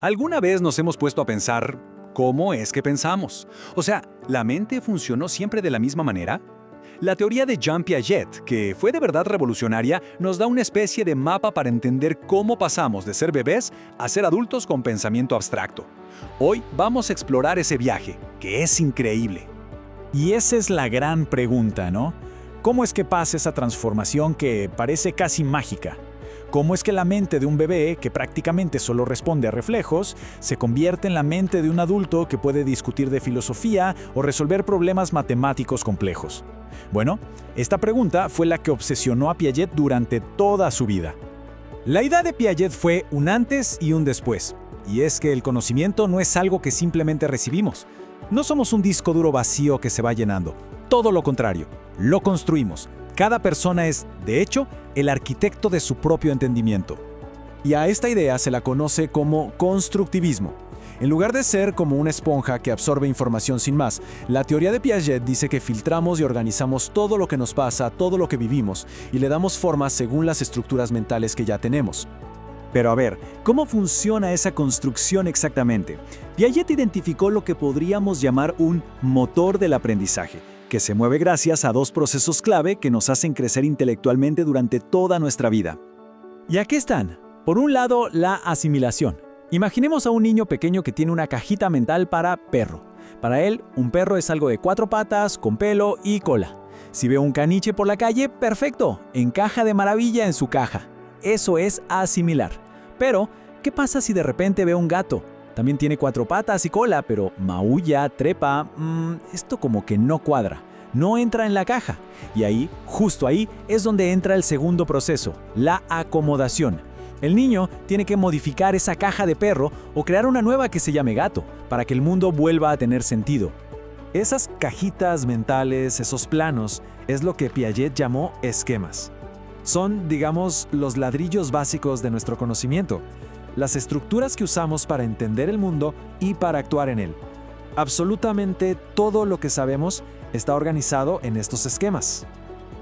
¿Alguna vez nos hemos puesto a pensar cómo es que pensamos? O sea, ¿la mente funcionó siempre de la misma manera? La teoría de Jean Piaget, que fue de verdad revolucionaria, nos da una especie de mapa para entender cómo pasamos de ser bebés a ser adultos con pensamiento abstracto. Hoy vamos a explorar ese viaje, que es increíble. Y esa es la gran pregunta, ¿no? ¿Cómo es que pasa esa transformación que parece casi mágica? ¿Cómo es que la mente de un bebé, que prácticamente solo responde a reflejos, se convierte en la mente de un adulto que puede discutir de filosofía o resolver problemas matemáticos complejos? Bueno, esta pregunta fue la que obsesionó a Piaget durante toda su vida. La idea de Piaget fue un antes y un después. Y es que el conocimiento no es algo que simplemente recibimos. No somos un disco duro vacío que se va llenando. Todo lo contrario, lo construimos. Cada persona es, de hecho, el arquitecto de su propio entendimiento. Y a esta idea se la conoce como constructivismo. En lugar de ser como una esponja que absorbe información sin más, la teoría de Piaget dice que filtramos y organizamos todo lo que nos pasa, todo lo que vivimos, y le damos forma según las estructuras mentales que ya tenemos. Pero a ver, ¿cómo funciona esa construcción exactamente? Piaget identificó lo que podríamos llamar un motor del aprendizaje, que se mueve gracias a dos procesos clave que nos hacen crecer intelectualmente durante toda nuestra vida. Y aquí están. Por un lado, la asimilación. Imaginemos a un niño pequeño que tiene una cajita mental para perro. Para él, un perro es algo de 4 patas, con pelo y cola. Si ve un caniche por la calle, perfecto, encaja de maravilla en su caja. Eso es asimilar. Pero, ¿qué pasa si de repente ve un gato? También tiene 4 patas y cola, pero maulla, trepa, esto como que no cuadra, no entra en la caja. Y ahí, justo ahí, es donde entra el segundo proceso, la acomodación. El niño tiene que modificar esa caja de perro o crear una nueva que se llame gato, para que el mundo vuelva a tener sentido. Esas cajitas mentales, esos planos, es lo que Piaget llamó esquemas. Son, digamos, los ladrillos básicos de nuestro conocimiento. Las estructuras que usamos para entender el mundo y para actuar en él. Absolutamente todo lo que sabemos está organizado en estos esquemas.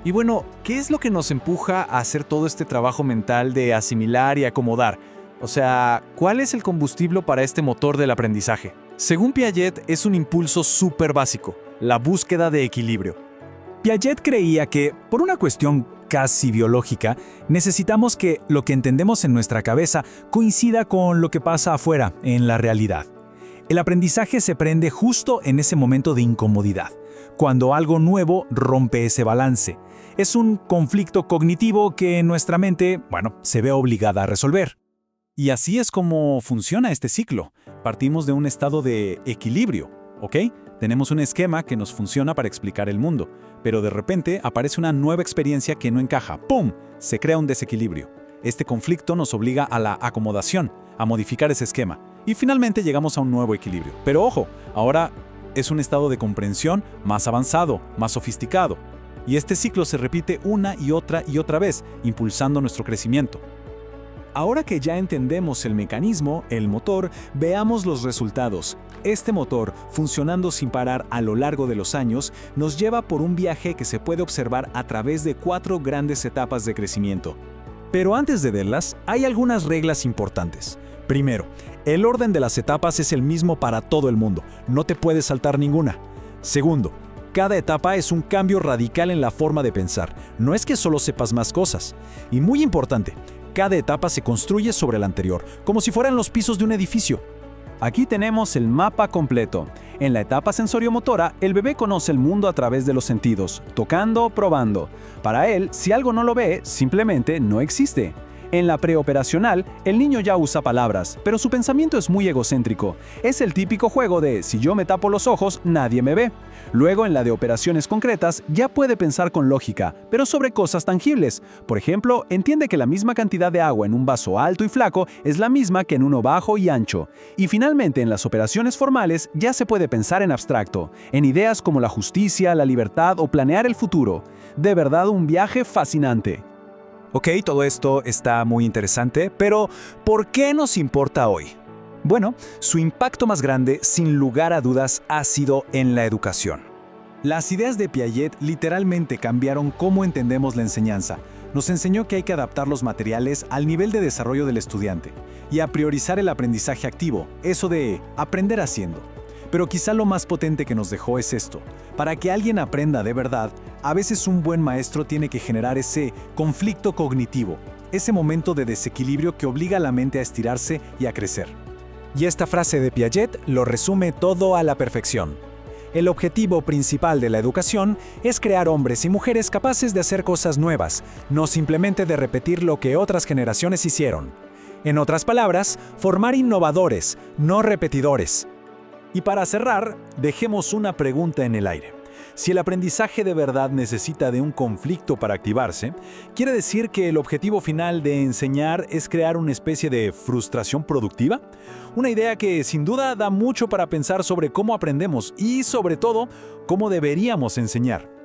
Y bueno, ¿qué es lo que nos empuja a hacer todo este trabajo mental de asimilar y acomodar? O sea, ¿cuál es el combustible para este motor del aprendizaje? Según Piaget, es un impulso súper básico, la búsqueda de equilibrio. Piaget creía que, por una cuestión casi biológica, necesitamos que lo que entendemos en nuestra cabeza coincida con lo que pasa afuera, en la realidad. El aprendizaje se prende justo en ese momento de incomodidad, cuando algo nuevo rompe ese balance. Es un conflicto cognitivo que nuestra mente, se ve obligada a resolver. Y así es como funciona este ciclo. Partimos de un estado de equilibrio, ¿ok? Tenemos un esquema que nos funciona para explicar el mundo, pero de repente aparece una nueva experiencia que no encaja. ¡Pum! Se crea un desequilibrio. Este conflicto nos obliga a la acomodación, a modificar ese esquema, y finalmente llegamos a un nuevo equilibrio. Pero ojo, ahora es un estado de comprensión más avanzado, más sofisticado. Y este ciclo se repite una y otra vez, impulsando nuestro crecimiento. Ahora que ya entendemos el mecanismo, el motor, veamos los resultados. Este motor, funcionando sin parar a lo largo de los años, nos lleva por un viaje que se puede observar a través de 4 grandes etapas de crecimiento. Pero antes de verlas, hay algunas reglas importantes. Primero, el orden de las etapas es el mismo para todo el mundo, no te puedes saltar ninguna. Segundo, cada etapa es un cambio radical en la forma de pensar, no es que solo sepas más cosas. Y muy importante, cada etapa se construye sobre la anterior, como si fueran los pisos de un edificio. Aquí tenemos el mapa completo. En la etapa sensoriomotora, el bebé conoce el mundo a través de los sentidos, tocando, probando. Para él, si algo no lo ve, simplemente no existe. En la preoperacional, el niño ya usa palabras, pero su pensamiento es muy egocéntrico. Es el típico juego de si yo me tapo los ojos, nadie me ve. Luego, en la de operaciones concretas, ya puede pensar con lógica, pero sobre cosas tangibles. Por ejemplo, entiende que la misma cantidad de agua en un vaso alto y flaco es la misma que en uno bajo y ancho. Y finalmente, en las operaciones formales, ya se puede pensar en abstracto, en ideas como la justicia, la libertad o planear el futuro. De verdad, un viaje fascinante. Ok, todo esto está muy interesante, pero ¿por qué nos importa hoy? Bueno, su impacto más grande, sin lugar a dudas, ha sido en la educación. Las ideas de Piaget literalmente cambiaron cómo entendemos la enseñanza. Nos enseñó que hay que adaptar los materiales al nivel de desarrollo del estudiante y a priorizar el aprendizaje activo, eso de aprender haciendo. Pero quizá lo más potente que nos dejó es esto. Para que alguien aprenda de verdad, a veces un buen maestro tiene que generar ese conflicto cognitivo, ese momento de desequilibrio que obliga a la mente a estirarse y a crecer. Y esta frase de Piaget lo resume todo a la perfección. El objetivo principal de la educación es crear hombres y mujeres capaces de hacer cosas nuevas, no simplemente de repetir lo que otras generaciones hicieron. En otras palabras, formar innovadores, no repetidores. Y para cerrar, dejemos una pregunta en el aire. Si el aprendizaje de verdad necesita de un conflicto para activarse, ¿quiere decir que el objetivo final de enseñar es crear una especie de frustración productiva? Una idea que sin duda da mucho para pensar sobre cómo aprendemos y, sobre todo, cómo deberíamos enseñar.